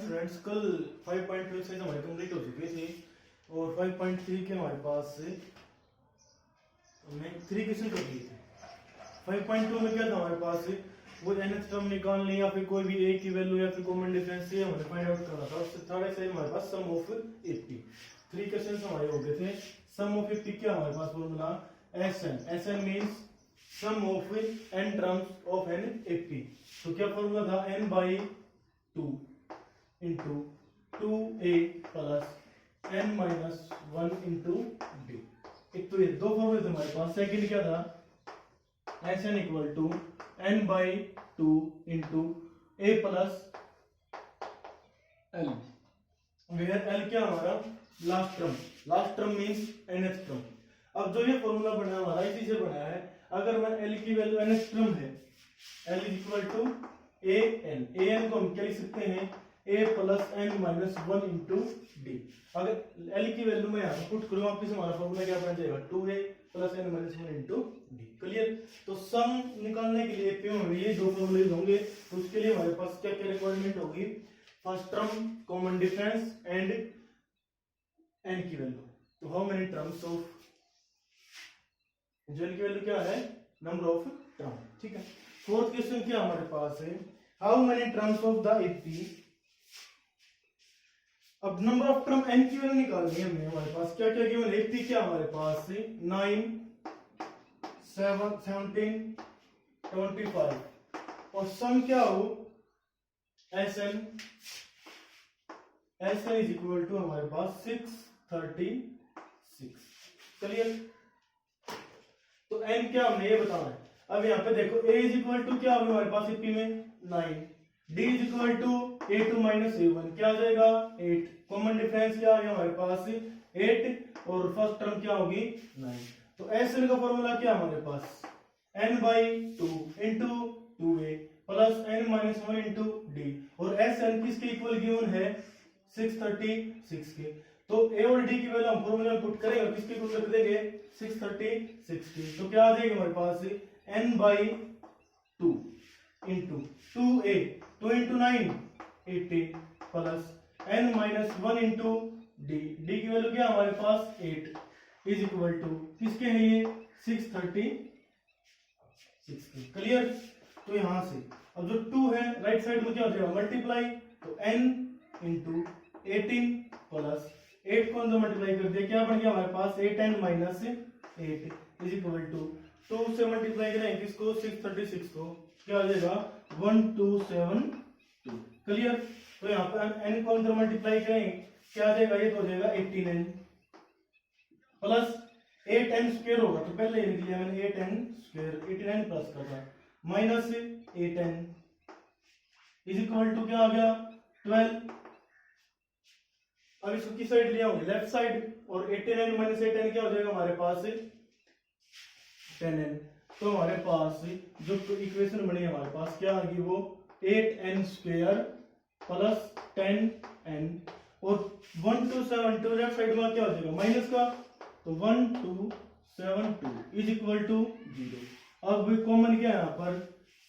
Students, कल 5.2 exercise हमारी complete हो चुकी थी और 5.3 के हमारे पास से हमने 3 क्वेश्चन कर लिए थे। 5.2 में क्या था हमारे पास से वो nth टर्म निकालनी या फिर कोई भी a की वैल्यू या फिर कॉमन डिफरेंस ये हमने फाइंड आउट करना था। उससे थर्ड एक्सरसाइज हमारे पास सम ऑफ 80। 3 क्वेश्चंस हमारे हो गए थे। सम ऑफ 80 क्या हमारे पास formula SN means sum of n terms of n 80। तो क्या फॉर्मूला था n by 2 into 2a plus n minus 1 into d। एक तो ये दो फॉर्मूले थे हमारे पास। सेकंड क्या था Sn equal to n by 2 into a plus l, where l क्या हमारा last term means nth term. अब जो ये फॉर्मूला बना हमारा इसी से बना है। अगर मैं l की वैल्यू nth टर्म है, l is equal to an को हम क्या लिख सकते हैं a plus n minus 1 into d. अगर l की वैल्यू में यहाँ पुट करूँ वापस हमारा फॉर्मूला क्या बन जाएगा 2a plus n minus 1 into D. Clear. तो सम निकालने के लिए क्यों हमें ये दो फॉर्मूले होंगे, तो उसके लिए हमारे पास क्या क्या रिक्वायरमेंट होगी, first term common difference and n की वैल्यू। तो हाउ मेनी टर्म्स ऑफ जो n की वैल्यू क्या है नंबर ऑफ टर्म। ठीक है। फोर्थ क्वेश्चन क्या हमारे पास है how many terms of the 80। अब नंबर ऑफ टर्म n की वैल्यू निकालनी है हमें। हमारे पास क्या क्या गिवन है 80 क्या हमारे पास है 9 7 17 25 और सम क्या हो Sn इज इक्वल टू हमारे पास 636। क्लियर। तो n क्या हमने ये बताना है। अब यहाँ पे देखो a इज इक्वल टू क्या होगा हमारे पास 80 में 9, d is equal to a2 minus a1 क्या आ जाएगा 8। कॉमन डिफरेंस क्या आ गया हमारे पास 8 और फर्स्ट टर्म क्या होगी 9। तो Sn का फॉर्मूला क्या हमारे पास n by 2 into 2a plus n minus 1 into d और Sn किसके इक्वल गिवन है 636 के। तो a और d की वैल्यू हम फॉर्मूला में पुट करेंगे और किसके इक्वल कर देंगे 636 के। तो क्या आ जाएगा हमारे पास n by 2 into 2a 2 into 9 18 plus n minus 1 into d की वैल्यू क्या हमारे पास 8 इज इक्वल टू किसके है ये 636 के। क्लियर। तो यहां से अब जो 2 है राइट साइड में क्या हो जाएगा मल्टीप्लाई, तो n into 18 प्लस 8 को अंदर मल्टीप्लाई कर दिया क्या बन गया हमारे पास 8n minus 8 is equal to 2 से मल्टीप्लाई करें किसको 636 को क्या आ जाएगा 1272। क्लियर। तो यहाँ पर n को अंदर मल्टीप्लाई करें क्या आ जाएगा ये तो हो जाएगा 18n प्लस 8n स्क्वायर होगा तो पहले लिख लिया मैंने 8n स्क्वायर 18n प्लस कर रहा minus 8n is equal to क्या आ गया 12। अब इसको किस साइड लिया होंगे लेफ्ट साइड और 18n माइनस 8n क्या हो जाएगा हमारे पास 10n। तो हमारे पास जो इक्वेशन बनी हमारे पास क्या आ गई वो 8n स्क्वायर प्लस 10n और 1272 लेफ्ट साइड में क्या हो जाएगा माइनस का, तो 1272 इज इक्वल टू 0। अब कॉमन क्या है यहाँ पर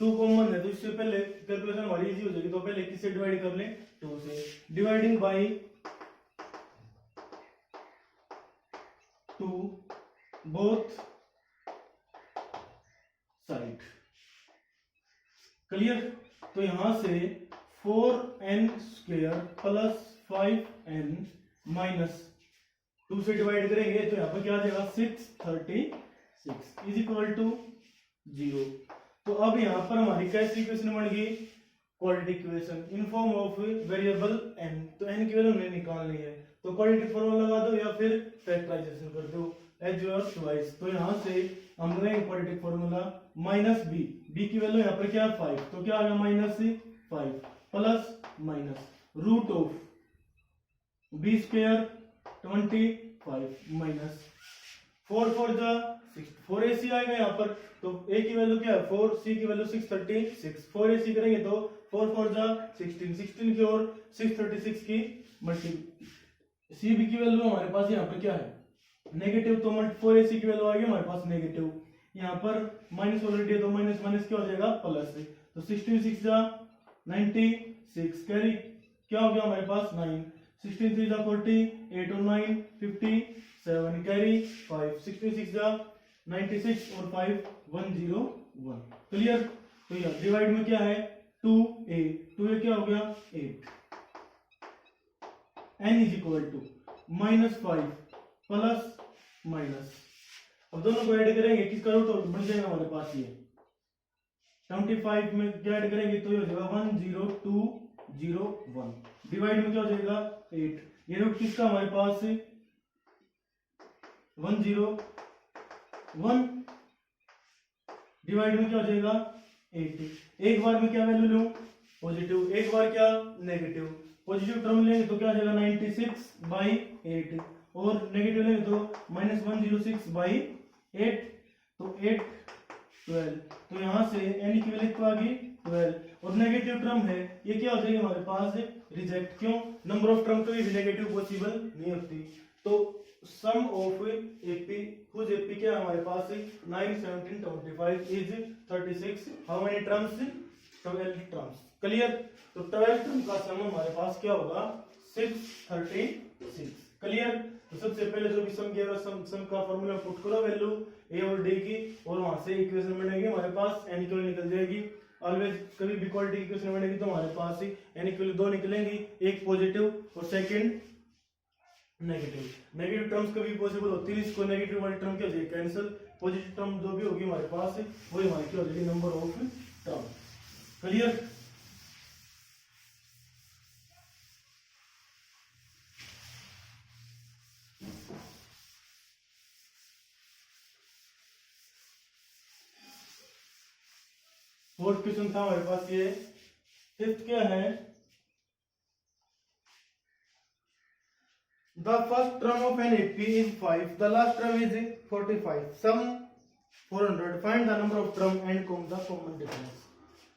2 कॉमन है तो इससे पहले कैलकुलेशन हमारी इजी हो जाएगी। तो पहले किससे डिवाइड कर लें 2 से, dividing by 2 both side. Clear. तो यहां से 4n square plus 5n minus 2 से डिवाइड करेंगे तो यहाँ पर क्या आ जाएगा 636 इज इक्वल टू 0। तो अब यहाँ पर हमारी कैसी इक्वेशन बन गई quadratic equation in form of variable n। तो n की वैल्यू हमने निकालनी है तो क्वाड्रेटिक फॉर्मूला लगा दो या फिर फैक्टराइजेशन कर दो एज योर चॉइस। तो यहाँ से हम लेंगे क्वाड्रेटिक फॉर्मूला माइनस b की वैल्यू यहाँ पर क्या 5 तो क्या आ गया minus 5 plus minus root of b square 25 minus 4 4 जा 4ac आएगा यहाँ पर। तो a की वैल्यू क्या है 4, c की वैल्यू 636 4ac करेंगे तो 4 4 जा 16 की और 636 की मल्टी cb की वैल्यू हमारे पास यहाँ पर क्या है नेगेटिव, तो 4ac की वैल्यू आ गई हमारे पास नेगेटिव। यहाँ पर माइनस ऑलरेडी है तो माइनस माइनस क्या हो जाएगा प्लस। तो 16 6 जा 96 कैरी क्या हो गया हमारे पास 9, 16 3 जा 40, 8 और 9 57 कैरी 5, 66 जा 96 और 5 101। क्लियर। तो यह डिवाइड में क्या है 2a, 2a क्या हो गया 8। n is equal to -5 plus minus, अब दोनों को ऐड करेंगे किसका रूट बन जाएगा हमारे पास ये 25 में क्या ऐड करेंगे तो ये हो जाएगा 10201, डिवाइड में क्या हो जाएगा 8, ये रूट किसका हमारे पास 101, डिवाइड में क्या हो जाएगा 8। एक बार में क्या वैल्यू लूं पॉजिटिव, एक बार क्या नेगेटिव, पॉजिटिव टर्म लेंगे तो क्या हो जाएगा 96/8 और नेगेटिव लेंगे तो -106/8, तो 8 12, तो यहाँ से n की वैल्यू आ गई 12 और नेगेटिव टर्म है ये क्या हो जाएगी हमारे पास रिजेक्ट, क्यों नंबर ऑफ टर्म कभी भी नेगेटिव पॉसिबल नहीं होती। तो sum of AP whose AP क्या है हमारे पास 9 17 25 is 36, how many terms 12 terms. Clear. तो 12 टर्म का सम हमारे पास क्या होगा 636। क्लियर। तो सबसे पहले जो भी सम किया सम का फार्मूला पुट करो वैल्यू ए और डी की और वहां से इक्वेशन बनेगी हमारे पास n की वैल्यू निकल जाएगी। ऑलवेज कभी भी इक्वालिटी की इक्वेशन बनेगी तो हमारे पास ही n की वैल्यू दो निकलेंगी, एक पॉजिटिव और सेकंड नेगेटिव। नेगेटिव टर्म्स कभी पॉसिबल होती है, इसको नेगेटिव वाली टर्म क्या हो जाएगी कैंसिल, पॉजिटिव टर्म जो भी होगी हमारे पास वही हमारी क्या हो जाएगी number of term. Clear. Fourth question था हमारे पास ये। फिफ्थ क्या है the first term of an AP is 5, the last term is 45, sum 400, find the number of term and com the common difference.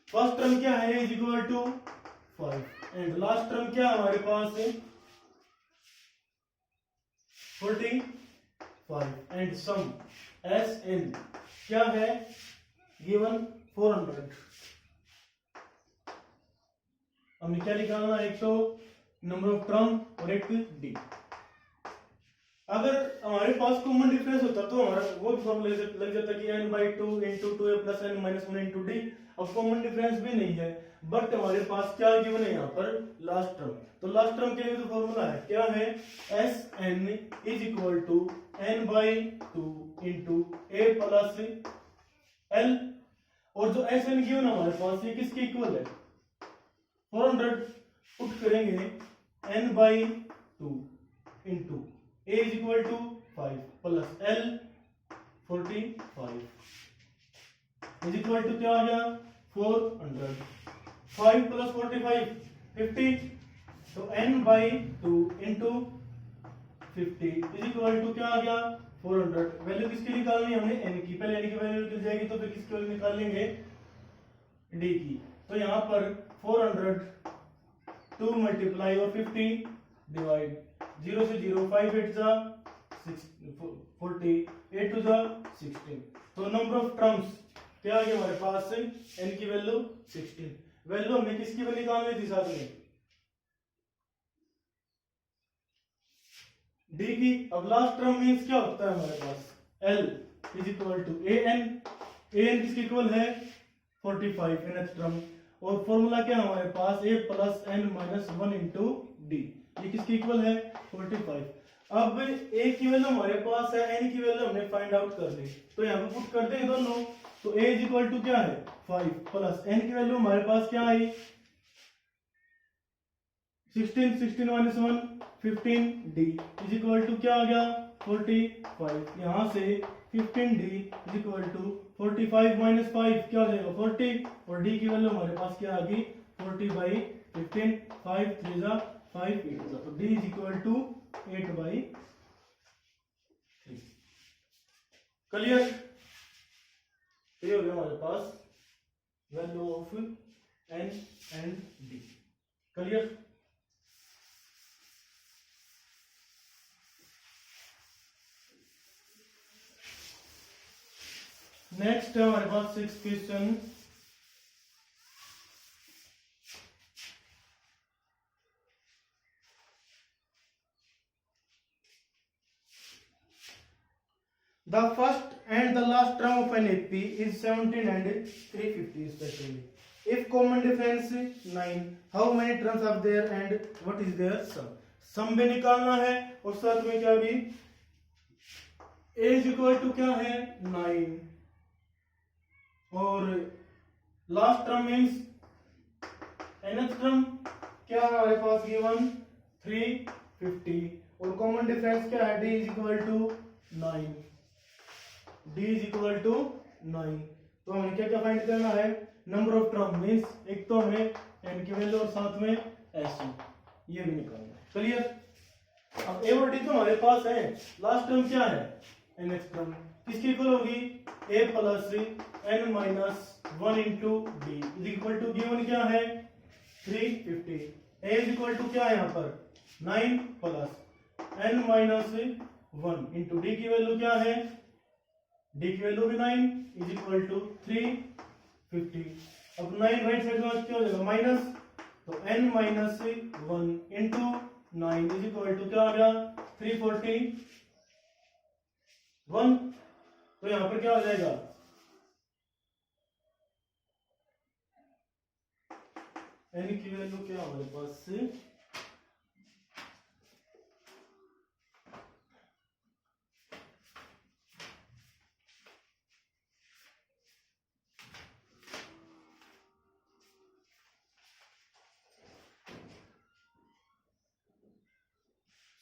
First term क्या है is equal to 5 and last term क्या है हमारे पास 45 and sum S N क्या है given 400। हमने क्या निकालना, एक तो नंबर ऑफ टर्म और एक डी। अगर हमारे पास कॉमन डिफरेंस होता तो हमारा वो फॉर्मूला लग जाता कि n/2 × 2a + n - 1 × d। अब कॉमन डिफरेंस भी नहीं है बट हमारे पास क्या गिवन है यहाँ पर लास्ट टर्म। तो लास्ट टर्म के लिए तो फॉर्मूला है क्या है Sn is equal to n/2 × a + l, और जो Sn गिवन हमारे पास ये किसके इक्वल है 400, पुट करेंगे n/2 × a is equal to 5 plus l 45 is equal to क्या आ गया 400, 5 प्लस 45 50, तो n/2 × 50 इज इक्वल टू क्या आ गया 400। वैल्यू किसकी निकालनी है हमने n की, पहले n की वैल्यू निकल जाएगी तो फिर किसकी वैल्यू निकाल लेंगे d की। तो यहाँ पर 400 2 मल्टीप्लाई और 50 डिवाइड, 0 से 0 5 8 जा 40 8 2 जा 16, तो नंबर ऑफ टर्म्स क्या आ गया हमारे पास n की वैल्यू 16। वैल्यू हमने किसकी वैल्यू निकालनी थी साथ में d की। अब लास्ट टर्म मींस क्या होता है हमारे पास l is equal to an, an किसके इक्वल है 45 nth टर्म, और फॉर्मूला क्या है हमारे पास a + n - 1 × d, ये किसके इक्वल है 45। अब a की वैल्यू हमारे पास है, n की वैल्यू हमने फाइंड आउट कर ली, तो यहाँ पे पुट करते हैं दोनों, तो a इज इक्वल टू क्या है 5 प्लस n की वैल्यू हमारे पास क्या आई 16 16 - 1 15 d इज इक्वल टू क्या आ गया 45, यहाँ से 15d इज इक्वल टू 45 - 5 क्या हो जाएगा 40, और d की वैल्यू हमारे पास क्या आ गई 40/15, 5 3 जा 5 8 जा, तो d is equal to 8/3। Clear. ये हो गया हमारे पास value of n and d। Clear. Next है हमारे पास 6th question. The first and the last term of an AP is 17 and 350 respectively. If common difference 9, how many terms are there and what is their sum? सम भी निकालना है और साथ में क्या भी a is equal to क्या है 9 और last term means nth term क्या है हमारे पास गिवन 350 और कॉमन डिफरेंस क्या है d is equal to 9. d is equal to 9. तो हमें क्या क्या फाइंड करना है नंबर ऑफ टर्म मीन्स एक तो हमें n की वैल्यू और साथ में s ये भी निकालना है. क्लियर. अब a और d तो हमारे पास है. लास्ट टर्म क्या है nth टर्म किसकी इक्वल होगी a plus n minus 1 into d is equal to given क्या है 350. a इज इक्वल टू क्या है यहाँ पर 9 plus n minus 1 into D की वैल्यू क्या है d की वैल्यू भी 9 इज इक्वल टू 350. अब 9 राइट साइड में क्या हो जाएगा माइनस तो n minus 1 into 9 is equal to क्या आ गया 341. तो यहां पर क्या हो जाएगा n की वैल्यू क्या हमारे पास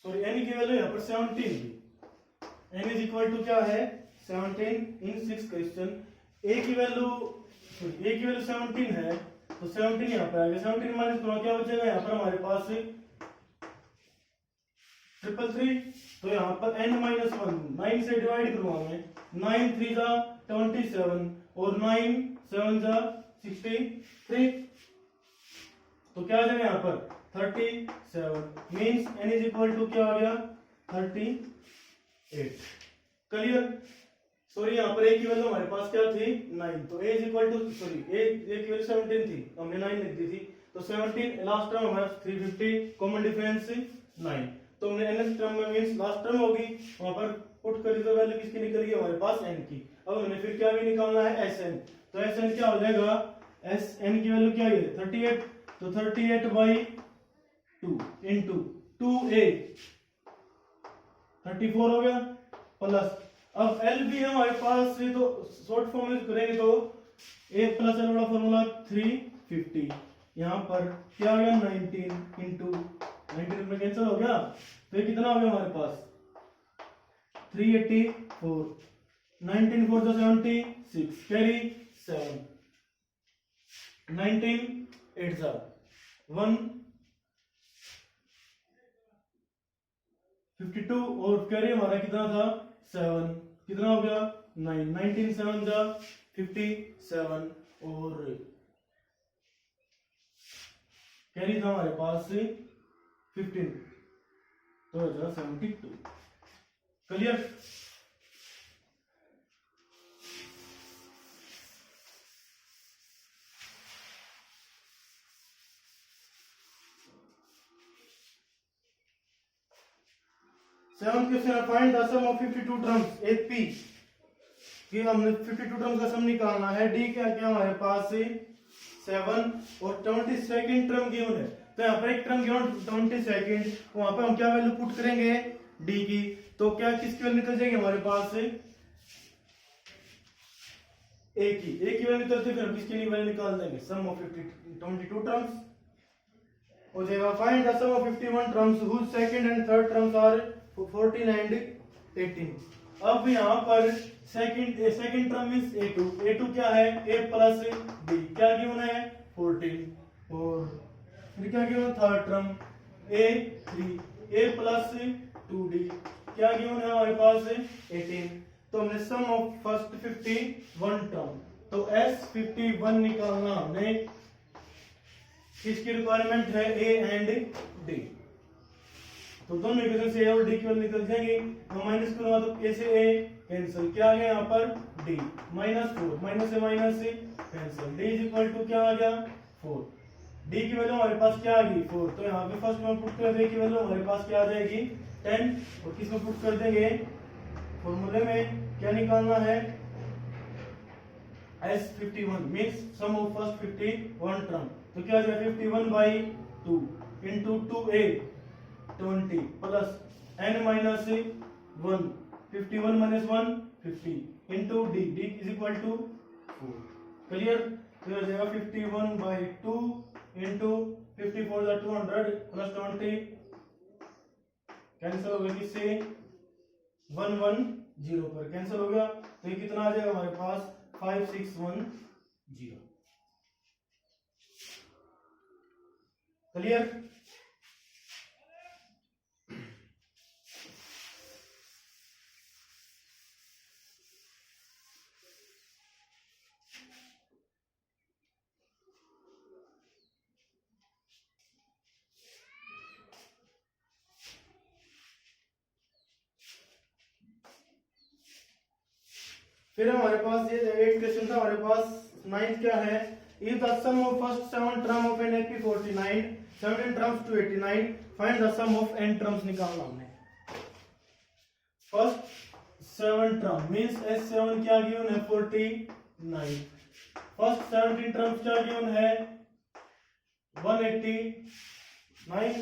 सॉरी n की वैल्यू यहाँ पर 17 थी. n इज इक्वल टू क्या है 17 इन 6 क्वेश्चन. a की वैल्यू 17 है तो 17 यहाँ पर आएगा 17 माइनस करो क्या बचेगा यहाँ पर हमारे पास 333. तो यहाँ पर n माइनस 1 9 से डिवाइड करूंगा मैं 9 3 जा 27 और 9 7 जा 63. तो क्या आ जाएगा यहाँ पर 37 means n is equal to क्या आ गया 38. क्लियर. सॉरी यहाँ पर a की वैल्यू हमारे पास क्या थी 9 तो a is equal to sorry a की वैल्यू 17 थी हमने 9 लिख दी थी तो 17 लास्ट टर्म हमारे 350 कॉमन डिफरेंस 9 तो हमने nth टर्म में मींस लास्ट टर्म होगी वहां पर पुट करी तो वैल्यू किसकी निकल गई हमारे पास n की. अब हमें फिर क्या भी निकालना है sn. तो sn क्या हो जाएगा sn की वैल्यू क्या है 38 तो 38 बाई 2 इंटू 2a 34 हो गया प्लस अब l भी है हमारे पास तो शॉर्ट फॉर्म में करेंगे तो a प्लस l वाला फॉर्मूला 350 यहाँ पर क्या आ गया 19 इंटू 19 में कैंसिल हो गया तो ये कितना हो गया हमारे पास 384 19 4 तो 76 कैरी 7 19 8 जा 1 52 और कैरी हमारा कितना था 7 कितना हो गया 9 19 7 जा 57 और कैरी था हमारे पास 15 तो हो जाएगा 72. Clear. Seventh question find the sum of 52 terms A P कि हमने 52 टर्म्स का सम निकालना है. डी क्या क्या हमारे पास 7 और 22 टर्म गिवन है तो यहाँ पर एक टर्म गिवन 22 वहां पर हम क्या वैल्यू पुट करेंगे डी की तो क्या किसकी वैल्यू निकल जाएगी हमारे पास ए की वैल्यू निकलती फिर हम किसकी वैल्यू निकाल देंगे सम ऑफ 22 टर्म्स हो जाएगा. Find the sum of 51 terms whose second and third terms are 14 and 18. अब यहाँ पर सेकंड टर्म मींस a2 क्या है a प्लस b क्या गिवन है 14 और फिर क्या given third term a plus 2d क्या गिवन है हमारे पास 18. तो हमने सम ऑफ फर्स्ट 51 टर्म तो S51 निकालना हमने किसकी रिक्वायरमेंट है a एंड d. तो दोनों इक्वेशन से a और d की वैल्यू निकल जाएंगे. हम माइनस करूंगा तो a से a कैंसिल क्या आ गया यहाँ पर d -4 माइनस से minus cancel d is equal to क्या आ गया 4. d की वैल्यू हमारे पास क्या आ गई 4 तो यहाँ पे फर्स्ट में पुट कर देंगे की वैल्यू हमारे पास क्या आ जाएगी 10 और किस में पुट कर देंगे फॉर्मूले में क्या निकालना है S51 means sum of first 51 term. तो क्या हो जाएगा 51/2 into 2a 20 plus n minus 1 51 minus 1 50 into d is equal to 4। Clear. तो हो जाएगा 51/2 इंटू 54 200 प्लस 20 कैंसिल हो गया किससे 110 पर कैंसिल हो गया। तो ये कितना आ जाएगा हमारे पास 5610। क्लियर। फिर हमारे पास ये 8 क्वेश्चन था। हमारे पास 9th क्या है, if the sum of first 7 term of an AP 49 17 terms to 89 find the sum of n terms निकालना हमने। फर्स्ट 7 टर्म मींस S7 क्या गिवन है 49। फर्स्ट 17 टर्म्स क्या गिवन है 189।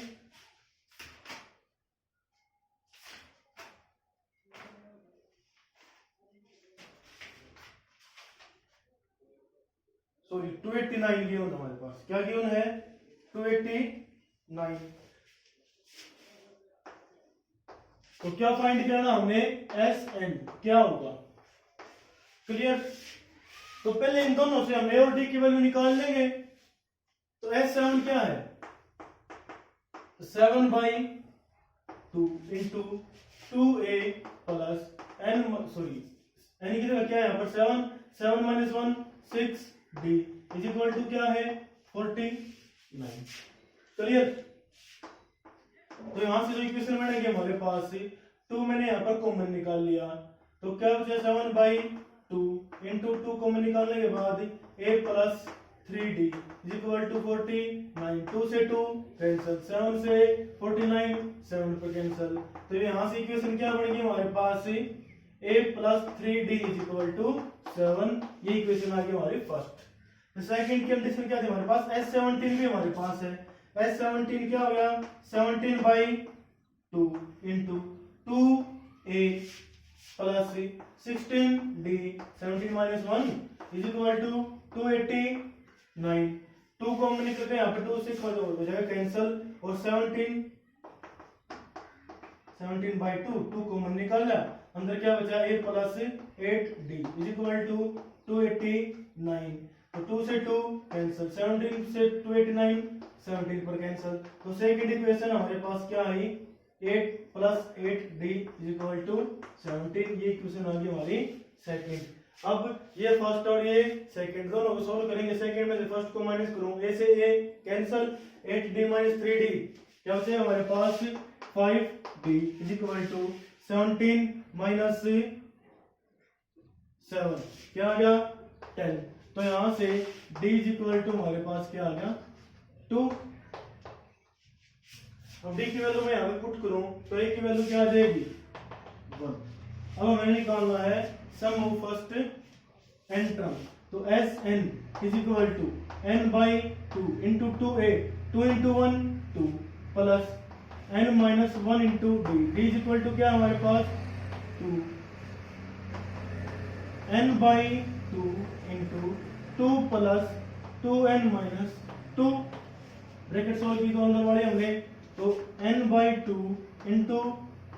सॉरी 289 गिवन हमारे पास। क्या गिवन है 289। तो क्या फाइंड करना हमने Sn क्या होगा। क्लियर। तो पहले इन दोनों से हम a और d की वैल्यू निकाल लेंगे। तो S7 क्या है 7/2 into 2a plus n sorry n की जगह क्या है यहाँ पर 7 minus 1 6d is equal to क्या है 49। क्लियर। तो यहां से जो इक्वेशन बनेगी हमारे पास 2 मैंने यहाँ पर कॉमन निकाल लिया। तो क्या बचा 7/2 इंटू 2 कॉमन निकालने के बाद a plus 3d is equal to 49। 2 से 2 कैंसिल 7 से 49 7 पर कैंसिल। तो यहाँ से इक्वेशन क्या बनेगी हमारे पास a plus 3d is equal to 7। ये इक्वेशन आ गई हमारी फर्स्ट। सेकंड की कंडीशन क्या थी हमारे पास S17 भी हमारे पास है। S17 क्या हो गया 17/2 into 2a plus 16d 17 minus 1 is equal to 289। 2 common निकल के यहाँ पे 2 से हो जाएगा कैंसिल और 17/2 2 कॉमन निकल लिया। अंदर क्या बचा a plus 8d is equal to 289। तो 2 से 2 कैंसिल 17 से 289 17 पर कैंसिल। तो सेकंड इक्वेशन हमारे पास क्या आई 8 plus 8d is equal to 17। ये इक्वेशन आ गई हमारी सेकंड। अब ये फर्स्ट और ये सेकंड दोनों को सॉल्व करेंगे। सेकंड में से फर्स्ट को माइनस करूं a से a cancel 8d minus 3d क्या बचे हमारे पास 5d is equal to 17 minus 7 क्या आ गया 10। तो यहां से d इज इक्वल टू हमारे पास क्या आ गया 2। अब d की वैल्यू मैं यहां पे पुट करूं तो a की वैल्यू क्या आ जाएगी 1। अब हमें निकालना है sum of first n term. तो Sn is equal to n/2 into 2a 2 into 1 2 plus n minus 1 into d is equal to क्या हमारे पास 2 n/2 into 2 plus 2n minus 2 bracket solve की तो अंदर वाले हमने। तो n/2 इंटू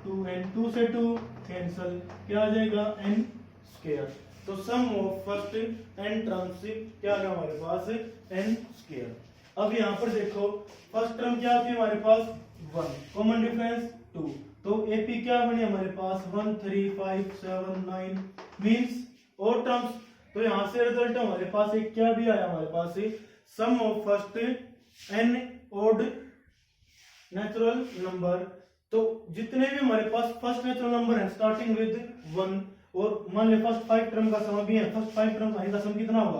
2n 2 से 2 कैंसिल क्या आ जाएगा n स्क्वायर। तो sum of first n terms क्या आ गया हमारे पास n स्क्वायर। अब यहाँ पर देखो फर्स्ट टर्म क्या थी हमारे पास 1 कॉमन डिफरेंस 2। तो AP क्या बनी हमारे पास 1 3 5 7 9 मींस और टर्म्स। तो यहां से रिजल्ट हमारे पास एक क्या भी आया हमारे पास sum of first n odd natural number. तो जितने भी हमारे पास फर्स्ट नेचुरल नंबर है स्टार्टिंग विद 1 और मान ले फर्स्ट 5 टर्म का सम भी है। फर्स्ट 5 टर्म का सम कितना होगा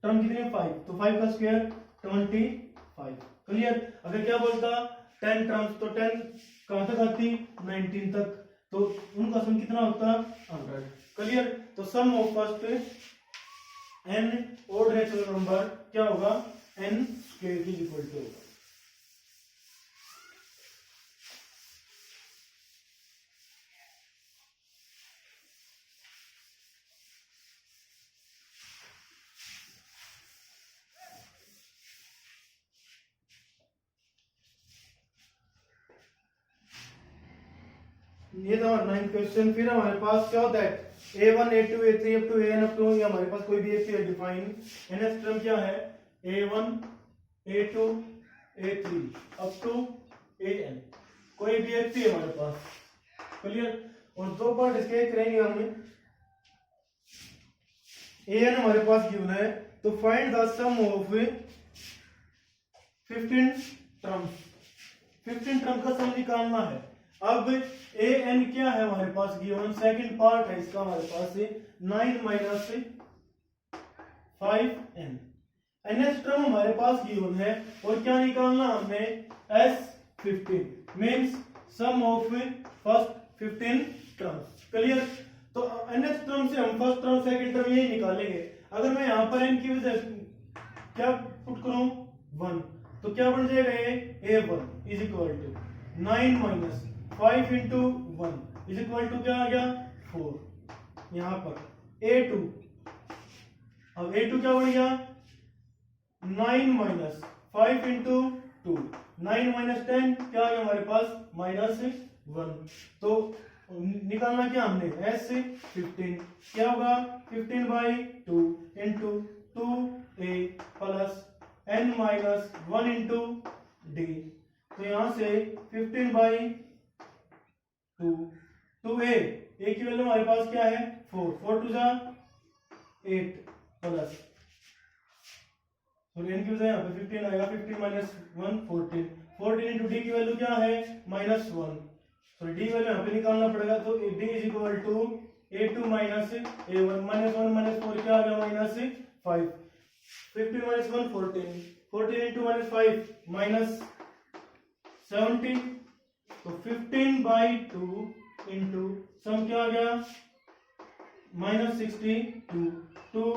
टर्म कितने 5 तो 5 का स्क्वायर 25। क्लियर। अगर क्या बोलता 10 टर्म्स तो 10 कहां तक आती 19 तक। तो उनका सम कितना होता है 100। क्लियर। तो sum of first n odd natural number क्या होगा n स्क्वायर की इक्वल टू होगा। ये था हमारा 9th क्वेश्चन। फिर हमारे पास क्या होता है a1 a2 a3 up to an up to, ये हमारे पास कोई भी एक है डिफाइन। nth टर्म क्या है a1 a2 a3 up to an, कोई भी एक है हमारे पास। क्लियर। और दो पार्ट इसके करेंगे हमने। an हमारे पास गिवन है, तो find the sum of 15 terms. 15 term का सम निकालना है। अब ए एन क्या है हमारे पास गिवन, सेकंड पार्ट है इसका हमारे पास 9 माइनस 5n। nth टर्म हमारे पास गिवन है और क्या निकालना हमने S15 means sum of first 15 terms. Clear. तो nth टर्म से हम फर्स्ट टर्म सेकंड टर्म यही निकालेंगे। अगर मैं यहाँ पर n की वजह क्या पुट करूं 1, तो क्या बन जाएगा ये a1 is equal to 9 minus 5 into 1 is equal to क्या आ गया 4। यहां पर a2, अब a2 क्या बन गया 9 माइनस 5 इंटू 2, 9 माइनस 10 क्या आ गया हमारे पास -1। तो निकालना क्या हमने S15 क्या होगा 15/2 into 2a plus n minus 1 into d। तो यहां से 15/2 2a की वैल्यू हमारे पास क्या है 4, 4 टू जा 8 प्लस तो n की वजह यहाँ पे 15 आएगा, 15 माइनस 1 14, 14 इंटू डी की वैल्यू क्या है -1। तो डी वैल्यू यहाँ पे निकालना पड़ेगा। तो d is equal to a2 minus a1 -1 -4 क्या आ गया -5। 15 माइनस 1 14, 14 इंटू -5 -70। तो 15/2 इंटू सम क्या आ गया -62, 2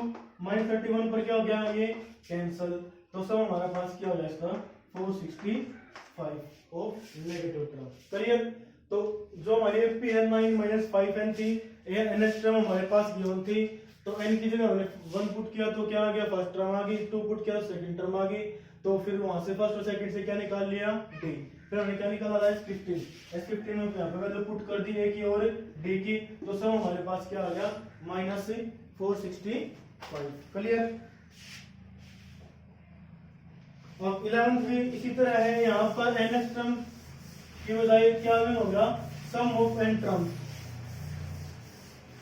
-31 पर क्या हो गया ये कैंसल। तो सम हमारा पास क्या हो गया इसका 465 ऑफ नेगेटिव टर्म। क्लियर। तो जो हमारी एफपी है 9 - 5n थी, nth टर्म हमारे पास गिवन थी, तो n की जगह हमने 1 पुट किया तो क्या आ गया फर्स्ट टर्म आ गई, 2 पुट किया तो सेकंड टर्म आ गई। तो फिर वहां से फर्स्ट और सेकंड से क्या निकाल लिया d। फिर हमने क्या निकाला S15 में यहाँ पे वैल्यू पुट कर दी a की और d की। तो सब हमारे पास क्या आ गया -465। क्लियर। अब 11th भी इसी तरह है। यहाँ पर nth टर्म की बजाय क्या होगा sum of n term,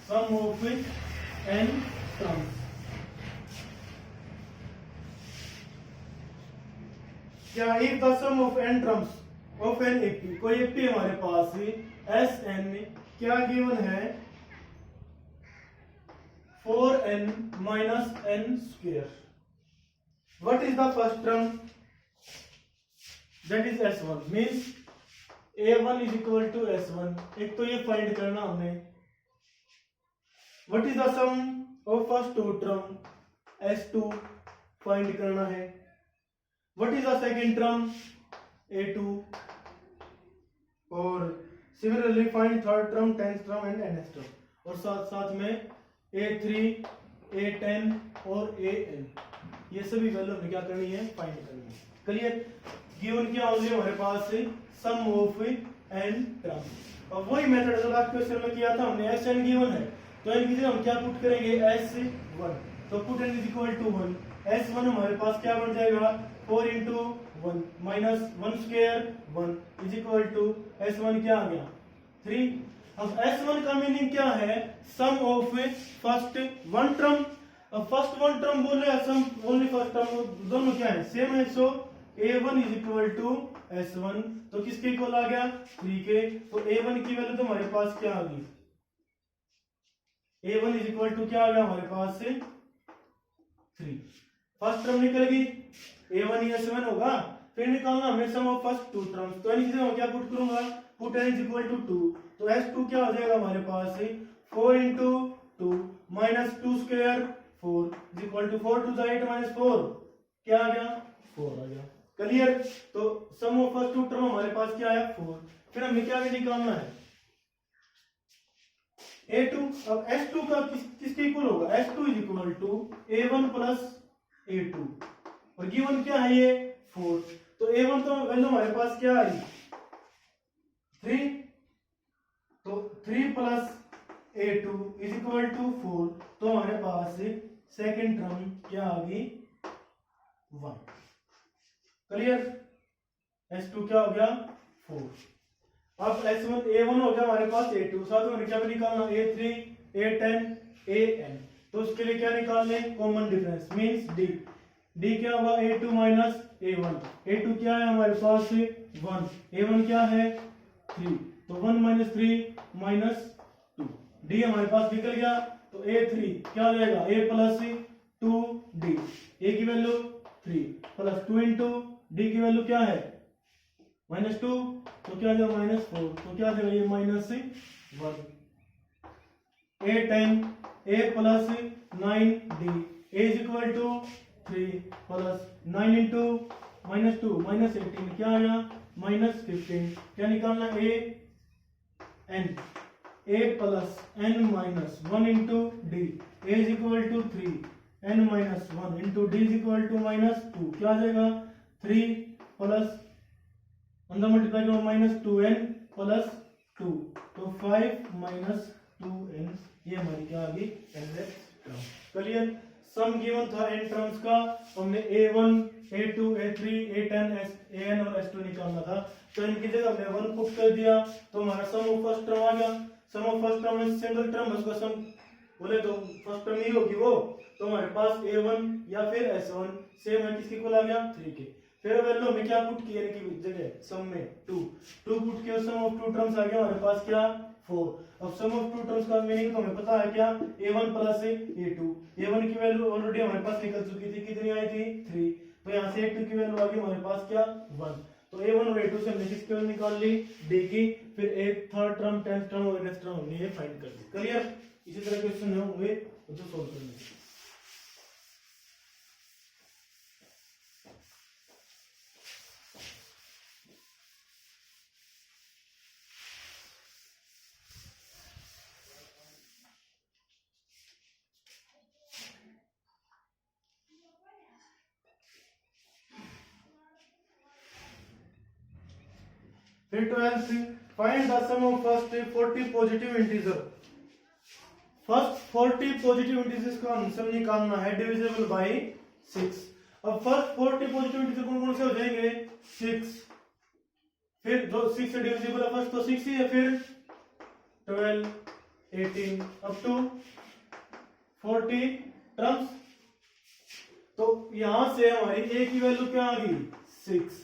sum of n term. क्या if the sum of n terms of an AP, कोई एपी हमारे पास Sn क्या गिवन है 4n minus n square. What is the first term that is S1 means a1 is equal to S1। एक तो ये find करना हमने। What is the sum of first two term S2 find करना है। What is the second term a2 और similarly find third term 10th term and nth term. और साथ साथ में a3 a10 और an ये सभी वैल्यू हमें क्या करनी है फाइंड करनी है। क्लियर। गिवन क्या होगी हमारे पास सम ऑफ n टर्म। अब वही मेथड जो लास्ट क्वेश्चन में किया था हमने Sn गिवन है तो n की जगह हम क्या पुट करेंगे S1। तो put n is equal to 1। S1 हमारे पास क्या बन जाएगा 4 into 1 minus 1 square 1 is equal to S1 क्या आ गया 3। अब S1 का मीनिंग क्या है sum of first one term. अब फर्स्ट वन टर्म बोल रहे हैं सम ओनली फर्स्ट टर्म दोनों क्या है सेम है। सो a1 is equal to S1 तो किसके इक्वल आ गया 3 के। तो a1 की वैल्यू तो हमारे पास क्या आ गई a1 इज इक्वल टू क्या आ गया हमारे पास 3। फर्स्ट टर्म निकल गई a1 S1 होगा। फिर निकालना हमें sum of first two terms. तो इनकी जगह क्या पुट करूंगा put n is equal to 2, तो s2 क्या हो जाएगा हमारे पास 4 into 2 minus 2 square 4 is equal to 4 to the 8 minus 4, क्या आ गया 4 आ गया। क्लियर। तो sum of first two term हमारे पास क्या है 4। फिर हमें क्या भी निकालना है a2। अब s2 का किसके इक्वल होगा, s2 is equal to a1 plus a2 और गिवन क्या है ये 4। तो a1 तो वैल्यू हमारे पास क्या आई 3, तो 3 plus a2 is equal to 4, तो हमारे पास सेकंड टर्म क्या आ गई 1। क्लियर। s2 क्या हो गया 4। अब s1 a1 हो गया हमारे पास a2, साथ में क्या भी निकालना a3 a10 an, तो उसके लिए क्या निकाल लें कॉमन डिफरेंस मींस d क्या होगा a2 माइनस a1, a2 क्या है हमारे पास 1, a1 क्या है 3, तो 1 माइनस 3 माइनस 2, d हमारे पास निकल गया। तो a3 क्या हो जाएगा a प्लस 2d, a की वैल्यू 3 प्लस 2 इंटू d की वैल्यू क्या है माइनस 2, तो क्या आ जाएगा माइनस 4, तो क्या आ जाएगा ये minus 1। a10 a plus 9d a is equal to 3 plus 9 into minus 2 minus 18, क्या आया माइनस 15, क्या निकालना a plus n minus 1 into d a is equal to 3 n minus 1 into d is equal to minus 2, क्या आ जाएगा 3 plus अंदर multiply करो minus 2n plus 2, तो 5 माइनस 2n, ये हमारी क्या आ गई एग्जैक्ट टर्म। क्लियर। सम गिवन था n टर्म्स का, हमने a1 a2 a3 a10 an और s2 निकालना था, तो इनकी जगह हमने 1 पुट कर दिया, तो हमारा सम ऑफ फर्स्ट टर्म आ गया। सम ऑफ फर्स्ट टर्म में सिंगल टर्म उसका सम बोले तो फर्स्ट टर्म ही होगी वो, तो हमारे पास a1 या फिर s1 सेम है किसके इक्वल आ गया 3 के। फिर वैल्यू में क्या पुट किया इनकी जगह सम में 2 पुट किया, सम ऑफ टू टर्म्स आ गया हमारे पास क्या 4। अब सम ऑफ टू टर्म्स का मीनिंग तो हमें पता है क्या a1 प्लस a2, a1 की वैल्यू ऑलरेडी हमारे पास निकल चुकी थी, कितनी आई थी 3, तो यहाँ से a2 की वैल्यू आ गई हमारे पास क्या 1, तो a1 और a2 से हमने किसकी वैल्यू निकाल ली d की। फिर एक थर्ड टर्म टेंथ टर्म और नेक्स्ट टर्म हमने ये फाइंड कर ली। क्लियर। इसी तरह क्वेश्चन होंगे तो सॉल्व करने। फिर 12th find the sum of first 40 positive integer. First 40 positive integers का हम सम निकालना है डिविजिबल बाय 6। अब फर्स्ट 40 पॉजिटिव इंटीजर कौन कौन से हो जाएंगे 6, फिर जो 6 से डिविजिबल है फर्स्ट तो 6 ही है, फिर 12 18 अप टू 40 टर्म्स। तो यहां से हमारी a की वैल्यू क्या आ गई 6,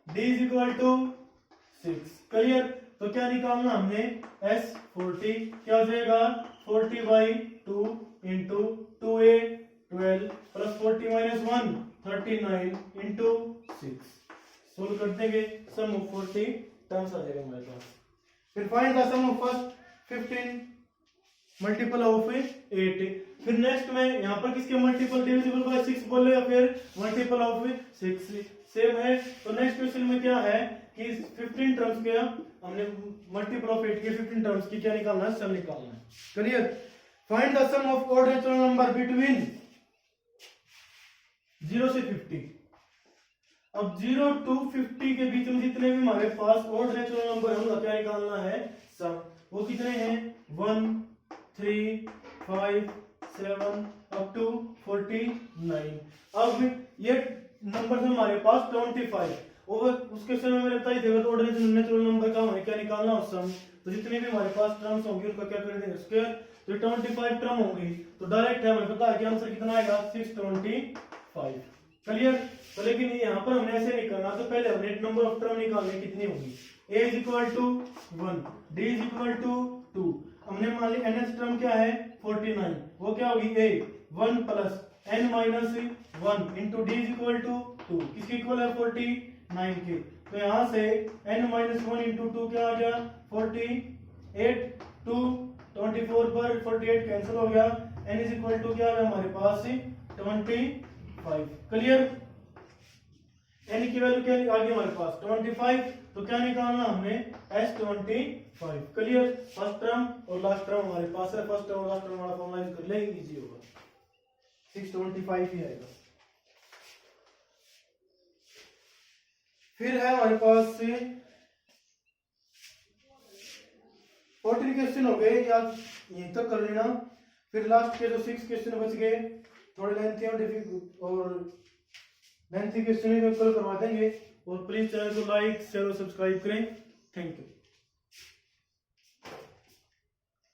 d is equal to 6। Clear. तो क्या निकालना हमने s40 क्या हो जाएगा 40 by 2 into 2a 12 plus 40 minus 1 39 into 6, solve कर देंगे सम ऑफ 40 टर्म्स आ जाएगा हमारे पास। फिर find the sum of first 15 multiple of 8। फिर नेक्स्ट में यहाँ पर किसके मल्टीपल डिविजिबल बाय 6 बोले या फिर मल्टीपल ऑफ 6 सेम है। तो नेक्स्ट क्वेश्चन में क्या है कि 15 टर्म्स के हमने मल्टीपल ऑफ 8 के 15 टर्म्स की क्या निकालना है सम निकालना है। Clear. Find the sum of odd natural number between 0 से 50। अब 0 टू 50 के बीच में जितने भी हमारे पास ऑड नेचुरल नंबर है उनका क्या निकालना है सम। वो कितने हैं 1 3 5 7 अप टू 49। अब ये नंबर हमारे पास 25 और उसके समय मैंने बताई थी ऑड नेचुरल नंबर का हमें क्या निकालना है सम। तो जितने भी हमारे पास टर्म्स होंगे उनका क्या कर देंगे स्क्वायर, तो 25 टर्म होंगी तो डायरेक्ट है हमें पता है कि आंसर कितना आएगा 625। क्लियर। तो लेकिन यहाँ पर हमने ऐसे नहीं करना, तो पहले हमने नंबर ऑफ टर्म निकालने कितनी होगी a is equal to 1 d is equal to 2। हमने मान ली nth टर्म क्या है 49, वो क्या होगी a 1 plus n minus 1 into d is equal to 2 किसके इक्वल है 49 के। तो यहाँ से n माइनस 1 इंटू 2 क्या आ गया 48 2 24 पर 48 कैंसिल हो गया n इज इक्वल टू क्या है हमारे पास 25। क्लियर। n की वैल्यू क्या आ गई हमारे पास 25। तो क्या निकालना हमने S25। क्लियर। फर्स्ट टर्म और लास्ट टर्म हमारे पास है। फर्स्ट टर्म और लास्ट टर्म वाला फॉर्मूला यूज कर ले इजी होगा 625 ही आएगा। फिर है हमारे पास 14 क्वेश्चन हो गए या यहीं तक कर लेना। फिर लास्ट के जो 6 क्वेश्चन बच गए थोड़े लेंथी और लेंथी क्वेश्चन कल करवा देंगे। और प्लीज चैनल को लाइक शेयर और सब्सक्राइब करें। Thank you.